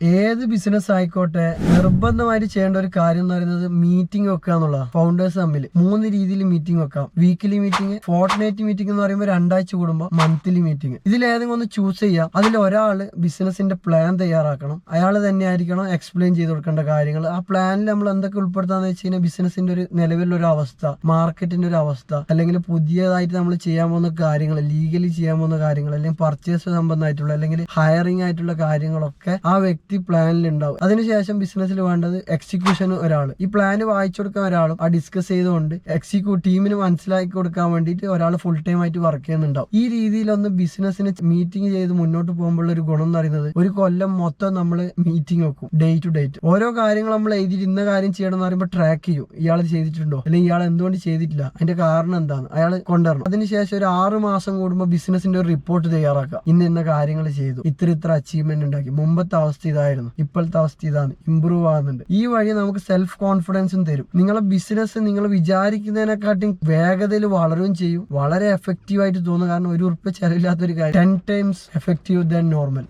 ഏത് ബിസിനസ് ആയിക്കോട്ടെ നിർബന്ധമായിട്ട് ചെയ്യേണ്ട ഒരു കാര്യം എന്ന് പറയുന്നത് മീറ്റിംഗ് വെക്കുക എന്നുള്ളതാണ്. ഫൗണ്ടേഴ്സ് തമ്മിൽ 3 രീതിയിൽ മീറ്റിംഗ് വെക്കാം. വീക്കിലി മീറ്റിംഗ്, ഫോർട്ട്നൈറ്റ് മീറ്റിംഗ് എന്ന് പറയുമ്പോൾ 2 ആഴ്ച കൂടുമ്പോൾ മന്ത്ലി മീറ്റിംഗ്. ഇതിൽ ഏതെങ്കിലും ഒന്ന് ചൂസ് ചെയ്യാം. അതിൽ ഒരാള് ബിസിനസിന്റെ പ്ലാൻ തയ്യാറാക്കണം. അയാൾ തന്നെ ആയിരിക്കണം എക്സ്പ്ലെയിൻ ചെയ്ത് കൊടുക്കേണ്ട കാര്യങ്ങൾ. ആ പ്ലാനിൽ നമ്മൾ എന്തൊക്കെ ഉൾപ്പെടുത്താന്ന് വെച്ച് കഴിഞ്ഞാൽ ബിസിനസിന്റെ ഒരു നിലവിലൊരു അവസ്ഥ, മാർക്കറ്റിന്റെ ഒരു അവസ്ഥ, അല്ലെങ്കിൽ പുതിയതായിട്ട് നമ്മൾ ചെയ്യാൻ പോകുന്ന കാര്യങ്ങൾ, ലീഗലി ചെയ്യാൻ പോകുന്ന കാര്യങ്ങൾ, അല്ലെങ്കിൽ പർച്ചേസ് സംബന്ധമായിട്ടുള്ള അല്ലെങ്കിൽ ഹയറിംഗ് ആയിട്ടുള്ള കാര്യങ്ങളൊക്കെ ആ വ്യക്തി പ്ലാനിൽ ഉണ്ടാവും. അതിനുശേഷം ബിസിനസ്സിൽ വേണ്ടത് എക്സിക്യൂഷൻ ഒരാൾ, ഈ പ്ലാൻ വായിച്ചു കൊടുക്കാൻ ഒരാളും ആ ഡിസ്കസ് ചെയ്തുകൊണ്ട് ടീമിന് മനസ്സിലാക്കി കൊടുക്കാൻ വേണ്ടിയിട്ട് ഒരാൾ ഫുൾ ടൈം ആയിട്ട് വർക്ക് ചെയ്യുന്നുണ്ടാവും. ഈ രീതിയിലൊന്ന് ബിസിനസ്സിന് മീറ്റിംഗ് ചെയ്ത് മുന്നോട്ട് പോകുമ്പോൾ ഒരു ഗുണം എന്ന് പറയുന്നത് ഒരു കൊല്ലം മൊത്തം നമ്മൾ മീറ്റിംഗ് വെക്കും, ഡേ ടു ഡേറ്റ്. ഓരോ കാര്യങ്ങൾ നമ്മൾ എഴുതിയിട്ട് ഇന്ന കാര്യം ചെയ്യണം എന്ന് പറയുമ്പോൾ ട്രാക്ക് ചെയ്യും. ഇയാൾ ചെയ്തിട്ടുണ്ടോ, അല്ലെങ്കിൽ ഇയാൾ എന്തുകൊണ്ട് ചെയ്തിട്ടില്ല, അതിന്റെ കാരണം എന്താണ്, അയാൾ കൊണ്ടുവരണം. അതിനുശേഷം ഒരു 6 മാസം കൂടുമ്പോൾ ബിസിനസിന്റെ ഒരു റിപ്പോർട്ട് തയ്യാറാക്കുക. ഇന്ന കാര്യങ്ങൾ ചെയ്തു, ഇത്ര അച്ചീവ്മെന്റ് ഉണ്ടാക്കി, മുമ്പത്തെ അവസ്ഥ ഇതായിരുന്നു, ഇപ്പോഴത്തെ അവസ്ഥ ഇതാണ്, ഇമ്പ്രൂവ് ആകുന്നുണ്ട്. ഈ വഴി നമുക്ക് സെൽഫ് കോൺഫിഡൻസും തരും. നിങ്ങളെ ബിസിനസ് നിങ്ങൾ വിചാരിക്കുന്നതിനെക്കാട്ടും വേഗതയിൽ വളരുകയും ചെയ്യും. വളരെ എഫക്റ്റീവ് ആയിട്ട് തോന്നും. കാരണം 1 ഉറുപ്പിക ചെലവില്ലാത്തൊരു കാര്യം 10 times എഫക്റ്റീവ് ദാൻ നോർമൽ.